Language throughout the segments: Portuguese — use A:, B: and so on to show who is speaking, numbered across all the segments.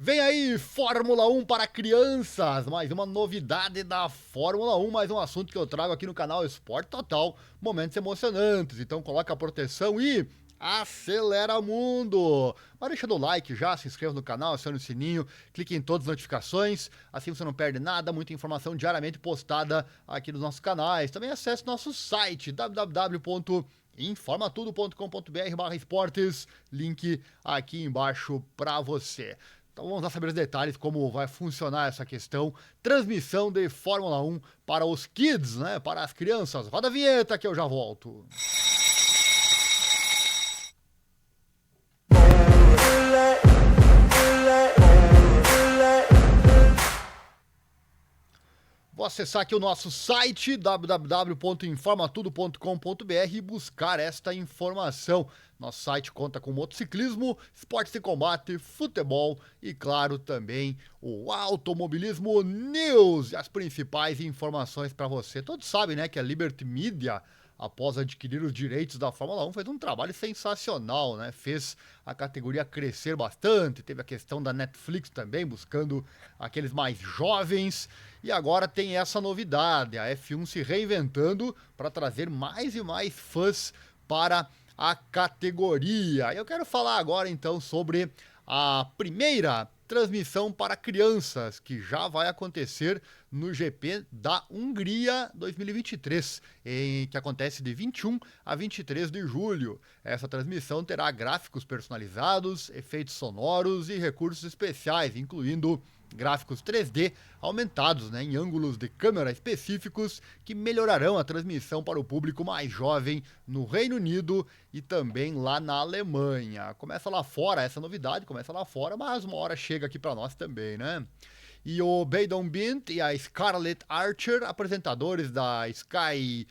A: Vem aí, Fórmula 1 para crianças, mais uma novidade da Fórmula 1, mais um assunto que eu trago aqui no canal Esporte Total, momentos emocionantes, então coloca a proteção e acelera mundo! Vai deixando o like já, se inscreva no canal, acione o sininho, clique em todas as notificações, assim você não perde nada, muita informação diariamente postada aqui nos nossos canais. Também acesse nosso site www.informatudo.com.br/esportes, link aqui embaixo para você. Então vamos lá saber os detalhes, como vai funcionar essa questão. Transmissão de Fórmula 1 para os kids, né? Para as crianças. Roda a vinheta que eu já volto. Vou acessar aqui o nosso site www.informatudo.com.br e buscar esta informação. Nosso site conta com motociclismo, esportes de combate, futebol e, claro, também o automobilismo news e as principais informações para você. Todos sabem, né, que a Liberty Media, após adquirir os direitos da Fórmula 1, fez um trabalho sensacional, né? Fez a categoria crescer bastante, teve a questão da Netflix também, buscando aqueles mais jovens, e agora tem essa novidade, a F1 se reinventando para trazer mais e mais fãs para a categoria. Eu quero falar agora então sobre a primeira transmissão para crianças, que já vai acontecer no GP da Hungria 2023, que acontece de 21 a 23 de julho. Essa transmissão terá gráficos personalizados, efeitos sonoros e recursos especiais, incluindo gráficos 3D aumentados, né, em ângulos de câmera específicos que melhorarão a transmissão para o público mais jovem no Reino Unido e também lá na Alemanha. Começa lá fora, essa novidade começa lá fora, mas uma hora chega aqui para nós também, né? E o Baydon Bint e a Scarlett Archer, apresentadores da Sky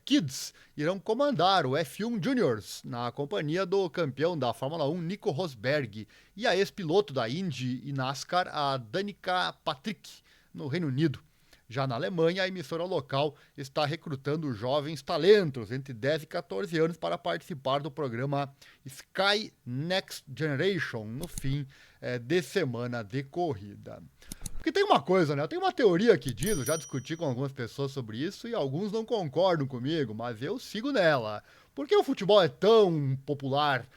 A: Kids, irão comandar o F1 Juniors na companhia do campeão da Fórmula 1, Nico Rosberg, e a ex-piloto da Indy e NASCAR, a Danica Patrick, no Reino Unido. Já na Alemanha, a emissora local está recrutando jovens talentos entre 10 e 14 anos para participar do programa Sky Next Generation no fim de semana de corrida. Porque tem uma coisa, né? Eu tenho uma teoria que diz, eu já discuti com algumas pessoas sobre isso e alguns não concordam comigo, mas eu sigo nela. Por que o futebol é tão popular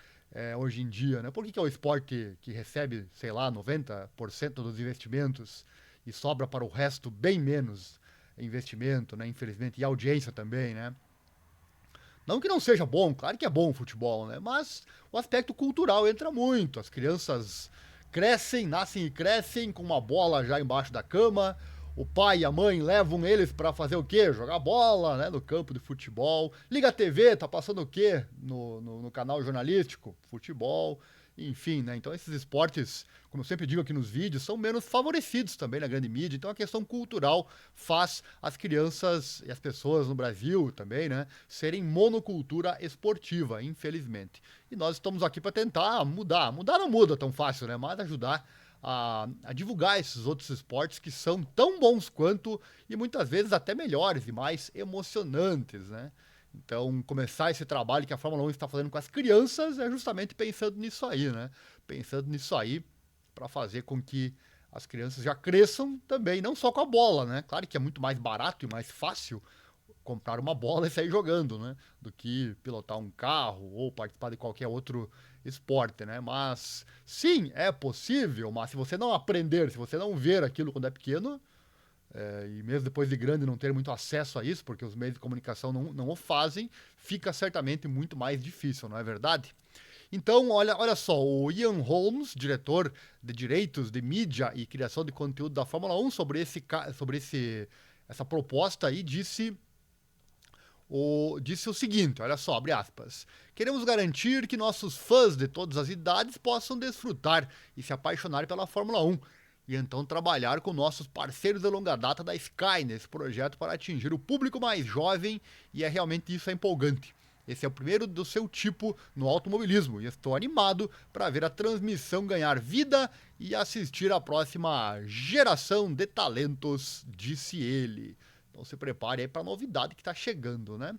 A: hoje em dia, né? Por que é o esporte que recebe, sei lá, 90% dos investimentos e sobra para o resto bem menos investimento, né? Infelizmente, e audiência também, né? Não que não seja bom, claro que é bom o futebol, né? Mas o aspecto cultural entra muito. As crianças crescem, nascem e crescem com uma bola já embaixo da cama. O pai e a mãe levam eles para fazer o quê? Jogar bola, né? No campo de futebol. Liga a TV, tá passando o quê? No canal jornalístico? Futebol. Enfim, né? Então esses esportes, como eu sempre digo aqui nos vídeos, são menos favorecidos também na grande mídia. Então a questão cultural faz as crianças e as pessoas no Brasil também, né, serem monocultura esportiva, infelizmente. E nós estamos aqui para tentar mudar. Mudar não muda tão fácil, né? Mas ajudar a divulgar esses outros esportes que são tão bons quanto e muitas vezes até melhores e mais emocionantes, né? Então, começar esse trabalho que a Fórmula 1 está fazendo com as crianças é justamente pensando nisso aí, né? Pensando nisso aí para fazer com que as crianças já cresçam também, não só com a bola, né? Claro que é muito mais barato e mais fácil comprar uma bola e sair jogando, né? Do que pilotar um carro ou participar de qualquer outro esporte, né? Mas sim, é possível, mas se você não aprender, se você não ver aquilo quando é pequeno, e mesmo depois de grande não ter muito acesso a isso, porque os meios de comunicação não o fazem, fica certamente muito mais difícil, não é verdade? Então, olha só, o Ian Holmes, diretor de direitos de mídia e criação de conteúdo da Fórmula 1, essa proposta aí, disse o seguinte, olha só, abre aspas: queremos garantir que nossos fãs de todas as idades possam desfrutar e se apaixonar pela Fórmula 1 e então trabalhar com nossos parceiros de longa data da Sky nesse projeto para atingir o público mais jovem, e realmente isso é empolgante. Esse é o primeiro do seu tipo no automobilismo e estou animado para ver a transmissão ganhar vida e assistir à próxima geração de talentos, disse ele. Então se prepare aí para a novidade que está chegando, né?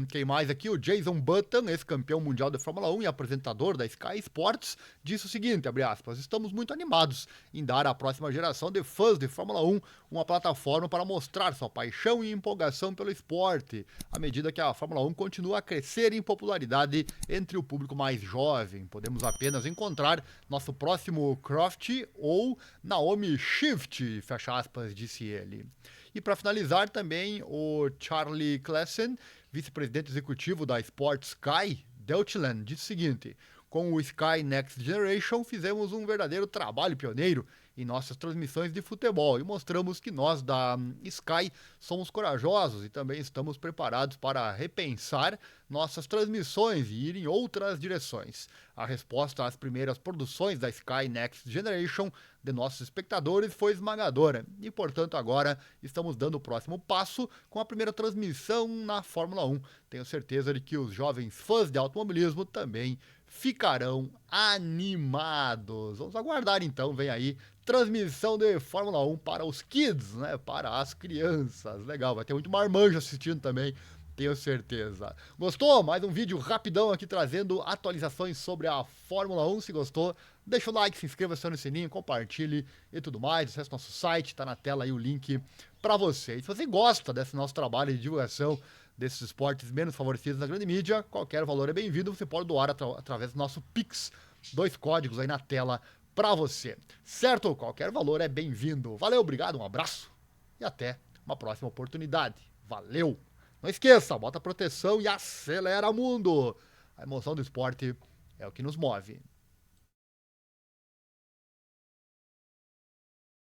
A: Quem mais aqui? O Jason Button, ex-campeão mundial de Fórmula 1 e apresentador da Sky Sports, disse o seguinte, abre aspas, estamos muito animados em dar à próxima geração de fãs de Fórmula 1 uma plataforma para mostrar sua paixão e empolgação pelo esporte, à medida que a Fórmula 1 continua a crescer em popularidade entre o público mais jovem. Podemos apenas encontrar nosso próximo Croft ou Naomi Shift, fecha aspas, disse ele. E para finalizar também o Charlie Klassen, vice-presidente executivo da Sport Sky Deutschland, disse o seguinte: com o Sky Next Generation fizemos um verdadeiro trabalho pioneiro em nossas transmissões de futebol e mostramos que nós da Sky somos corajosos e também estamos preparados para repensar nossas transmissões e ir em outras direções. A resposta às primeiras produções da Sky Next Generation de nossos espectadores foi esmagadora e, portanto, agora estamos dando o próximo passo com a primeira transmissão na Fórmula 1. Tenho certeza de que os jovens fãs de automobilismo também ficarão animados. Vamos aguardar então, vem aí transmissão de Fórmula 1 para os kids, né? Para as crianças. Legal, vai ter muito marmanjo assistindo também, tenho certeza. Gostou? Mais um vídeo rapidão aqui trazendo atualizações sobre a Fórmula 1. Se gostou, deixa o like, se inscreva, acione o sininho, compartilhe e tudo mais. Acesse nosso site, tá na tela aí o link para você. E se você gosta desse nosso trabalho de divulgação desses esportes menos favorecidos na grande mídia, qualquer valor é bem-vindo. Você pode doar através do nosso Pix. 2 códigos aí na tela para você. Certo? Qualquer valor é bem-vindo. Valeu, obrigado, um abraço e até uma próxima oportunidade. Valeu! Não esqueça, bota proteção e acelera mundo. A emoção do esporte é o que nos move.